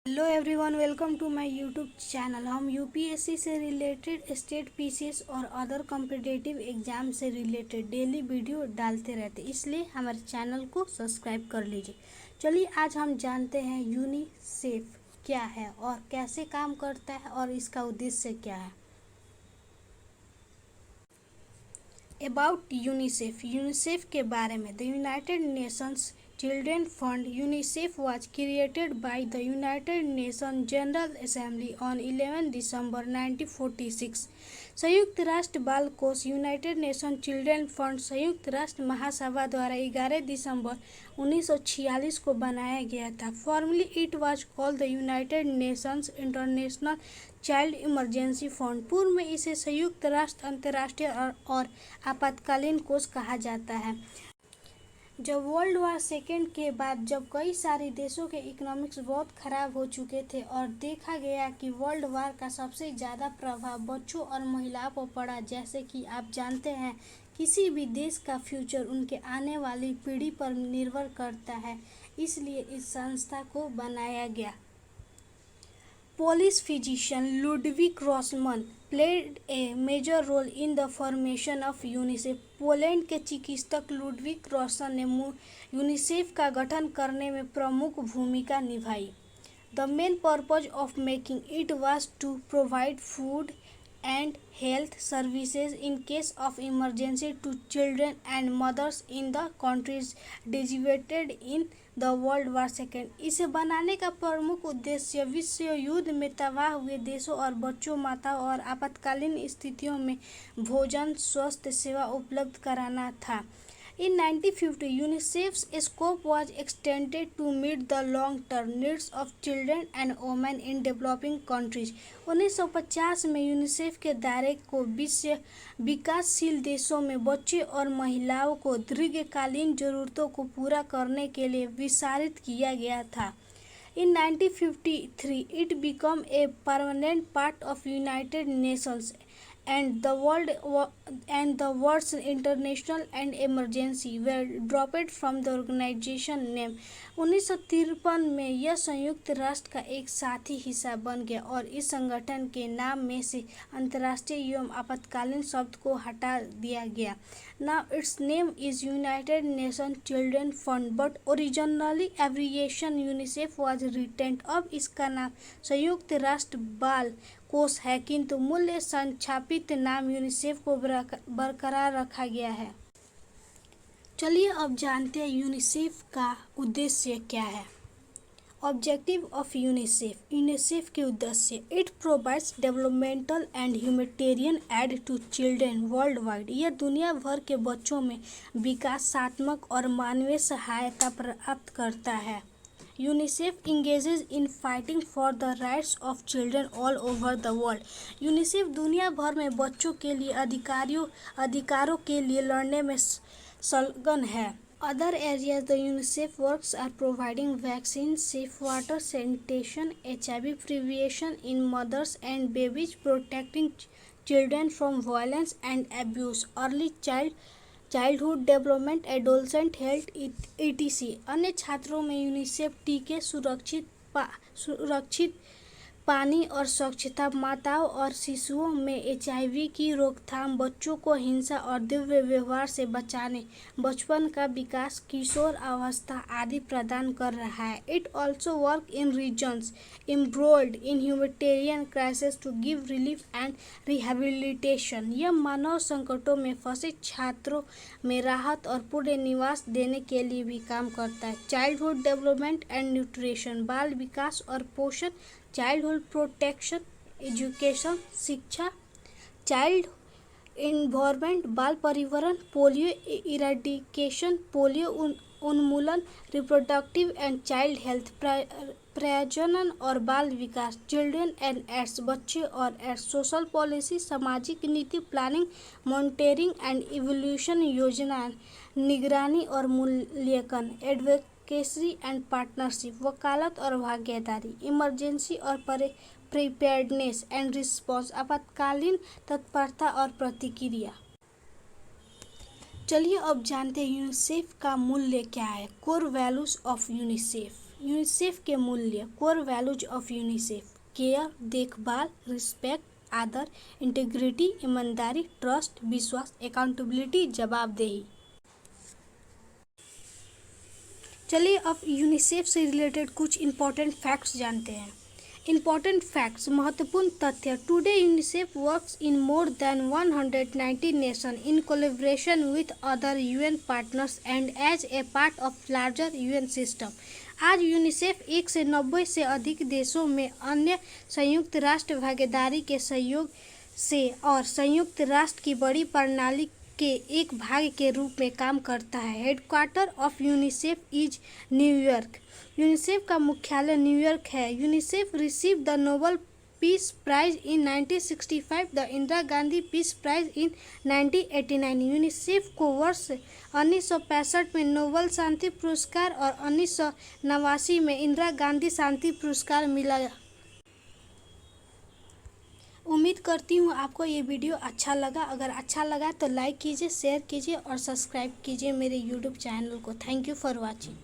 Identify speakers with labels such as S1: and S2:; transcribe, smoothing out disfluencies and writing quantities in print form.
S1: Hello everyone, welcome to my YouTube channel. हम UPSC से related, state PCS और other competitive exam से related daily video डालते रहते, इसलिए हमारे चैनल को सब्सक्राइब कर लीजिए। चलिए आज हम जानते हैं यूनिसेफ क्या है और कैसे काम करता है और इसका उद्देश्य क्या है। अबाउट यूनिसेफ के बारे में। The United Nations children fund UNICEF was created by the United Nations General Assembly on 11 दिसंबर 1946। संयुक्त राष्ट्र बाल कोष यूनाइटेड नेशन चिल्ड्रेन फंड संयुक्त राष्ट्र महासभा द्वारा 11 दिसंबर 1946 को बनाया गया था। Formally it was called the United Nations international child emergency fund. पूर्व में इसे संयुक्त राष्ट्र अंतर्राष्ट्रीय और आपातकालीन कोष कहा जाता है। जब वर्ल्ड वार सेकेंड के बाद जब कई सारे देशों के इकोनॉमिक्स बहुत ख़राब हो चुके थे और देखा गया कि वर्ल्ड वार का सबसे ज़्यादा प्रभाव बच्चों और महिलाओं पर पड़ा, जैसे कि आप जानते हैं किसी भी देश का फ्यूचर उनके आने वाली पीढ़ी पर निर्भर करता है, इसलिए इस संस्था को बनाया गया। Polish physician Ludwig Rossmann played a major role in the formation of UNICEF। Poland के चिकित्सक लुडविग रॉसन ने यूनिसेफ का गठन करने में प्रमुख भूमिका निभाई। The main purpose of making it was to provide food and health services in case of emergency to children and mothers in the countries devastated in the World War II। इसे बनाने का प्रमुख उद्देश्य विश्व युद्ध में तबाह हुए देशों और बच्चों, माताओं और आपातकालीन स्थितियों में भोजन, स्वास्थ्य सेवा उपलब्ध कराना था। In 1950, UNICEF's scope was extended to meet the long-term needs of children and women in developing countries। 1950 में यूनिसेफ के दायरे को विकासशील देशों में बच्चे और महिलाओं को दीर्घकालीन जरूरतों को पूरा करने के लिए विस्तारित किया गया था। In 1953, it became a permanent part of United Nations and the world's international and emergency were dropped from the organization name। 1953 में यह संयुक्त राष्ट्र का एक साथी हिस्सा बन गया और इस संगठन के नाम में से अंतर्राष्ट्रीय एवं आपातकालीन शब्द को हटा दिया गया। Now its name is United Nations Children Fund, but originally abbreviation UNICEF was retained। अब इसका नाम संयुक्त राष्ट्र बाल कोष है, किंतु मूल्य संक्षापित नाम यूनिसेफ को बरकरार रखा गया है। चलिए अब जानते हैं यूनिसेफ का उद्देश्य क्या है। ऑब्जेक्टिव ऑफ यूनिसेफ के उद्देश्य। It provides developmental and humanitarian aid to children worldwide. यह दुनिया भर के बच्चों में विकासात्मक और मानवीय सहायता प्राप्त करता है। UNICEF engages in fighting for the rights of children all over the world. UNICEF दुनिया भर में बच्चों के लिए अधिकारों के लिए लड़ने में संलग्न है। Other areas the UNICEF works are providing vaccines, safe water, sanitation, HIV prevention in mothers and babies, protecting children from violence and abuse, early childhood development, adolescent health, etc। अन्य छात्रों में यूनिसेफ टीके, सुरक्षित पानी और स्वच्छता, माताओं और शिशुओं में HIV की रोकथाम, बच्चों को हिंसा और दुर्व्यवहार व्यवहार से बचाने, बचपन का विकास, किशोर अवस्था आदि प्रदान कर रहा है। It also work in regions embroiled in humanitarian crisis to give relief and rehabilitation. यह मानव संकटों में फंसे छात्रों में राहत और पुनर्निवास देने के लिए भी काम करता है। चाइल्डहुड डेवलपमेंट एंड न्यूट्रिशन, बाल विकास और पोषण, चाइल्डहुड प्रोटेक्शन, एजुकेशन शिक्षा, चाइल्ड इन्वायरमेंट बाल परिवहन, पोलियो इरेडिकेशन पोलियो उन्मूलन, रिप्रोडक्टिव एंड चाइल्ड हेल्थ, प्रजनन और बाल विकास, चिल्ड्रन एंड एड्स बच्चे और एड्स, सोशल पॉलिसी सामाजिक नीति, प्लानिंग, मॉनिटरिंग एंड इवोल्यूशन योजना, निगरानी और मूल्यांकन, एडवोकेसी एंड पार्टनरशिप, वकालत और भागीदारी, इमरजेंसी और प्रिपेयर्डनेस एंड रिस्पॉन्स, आपातकालीन तत्परता और प्रतिक्रिया। चलिए अब जानते हैं यूनिसेफ का मूल्य क्या है। Core values of UNICEF. UNICEF के मूल्य, core values of UNICEF, care, देखभाल, रिस्पेक्ट, आदर, इंटीग्रिटी, ईमानदारी, ट्रस्ट, विश्वास, अकाउंटेबिलिटी, जवाबदेही। चलिए अब यूनिसेफ से रिलेटेड कुछ इम्पोर्टेंट फैक्ट्स जानते हैं। इम्पोर्टेंट फैक्ट्स, महत्वपूर्ण तथ्य। Today UNICEF works in more than 190 nation in collaboration with other UN partners and as a part of larger UN system. आज यूनिसेफ 190 से अधिक देशों में अन्य संयुक्त राष्ट्र भागीदारी के सहयोग से और संयुक्त राष्ट्र की बड़ी प्रणाली के एक भाग के रूप में काम करता है। Headquarter of UNICEF is New York. UNICEF का मुख्यालय न्यूयॉर्क है। UNICEF receive the Nobel peace prize in 1965, the Indira Gandhi peace prize in 1989। UNICEF को वर्ष 1965 में नोबेल शांति पुरस्कार और 1989 में इंदिरा गांधी शांति पुरस्कार मिला। उम्मीद करती हूँ आपको ये वीडियो अच्छा लगा। अगर अच्छा लगा तो लाइक कीजिए, शेयर कीजिए और सब्सक्राइब कीजिए मेरे यूट्यूब चैनल को। Thank you for watching.